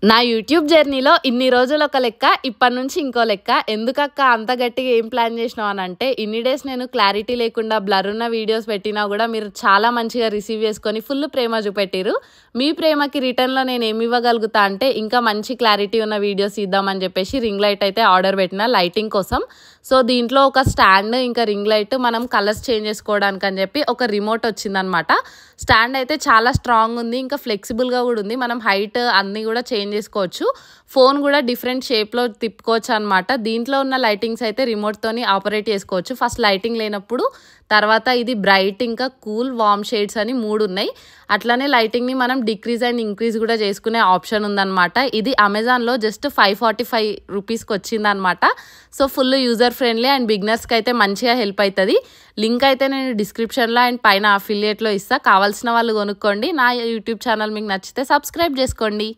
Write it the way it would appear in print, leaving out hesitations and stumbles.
నా యూట్యూబ్ జర్నీలో ఇన్ని రోజులు ఒక లెక్క, ఇప్పటి నుంచి ఇంకో లెక్క. ఎందుకక్క అంత గట్టిగా ఏం ప్లాన్ చేసినావు అని అంటే, ఇన్ని డేస్ నేను క్లారిటీ లేకుండా బ్లర్ ఉన్న వీడియోస్ పెట్టినా కూడా మీరు చాలా మంచిగా రిసీవ్ చేసుకొని ఫుల్ ప్రేమ చూపెట్టిరు. మీ ప్రేమకి రిటర్న్లో నేను ఏమి ఇవ్వగలుగుతా అంటే, ఇంకా మంచి క్లారిటీ ఉన్న వీడియోస్ ఇద్దామని చెప్పేసి రింగ్ లైట్ అయితే ఆర్డర్ పెట్టిన లైటింగ్ కోసం. సో దీంట్లో ఒక స్టాండ్ ఇంకా రింగ్ లైట్ మనం కలర్స్ చేంజ్ చేసుకోవడానికి అని చెప్పి ఒక రిమోట్ వచ్చిందనమాట. స్టాండ్ అయితే చాలా స్ట్రాంగ్ ఉంది, ఇంకా ఫ్లెక్సిబుల్గా కూడా ఉంది. మనం హైట్ అన్నీ కూడా చేంజ్ చేసుకోవచ్చు. ఫోన్ కూడా డిఫరెంట్ షేప్లో తిప్పుకోవచ్చు అనమాట. దీంట్లో ఉన్న లైటింగ్స్ అయితే రిమోట్తోని ఆపరేట్ చేసుకోవచ్చు. ఫస్ట్ లైటింగ్ లేనప్పుడు, తర్వాత ఇది బ్రైట్, ఇంకా కూల్, వార్మ్ షేడ్స్ అని 3 ఉన్నాయి. అట్లానే లైటింగ్ని మనం డిక్రీజ్ అండ్ ఇంక్రీజ్ కూడా చేసుకునే ఆప్షన్ ఉందన్నమాట. ఇది అమెజాన్లో జస్ట్ 545 రూపీస్కి వచ్చిందనమాట. So full user friendly and బిగినర్స్కి అయితే మంచిగా హెల్ప్ అవుతుంది. లింక్ అయితే నేను డిస్క్రిప్షన్లో అండ్ పైన అఫిలియేట్లో ఇస్తాను. కావాల్సిన వాళ్ళు కొనుక్కోండి. నా యూట్యూబ్ ఛానల్ మీకు నచ్చితే సబ్స్క్రైబ్ చేసుకోండి.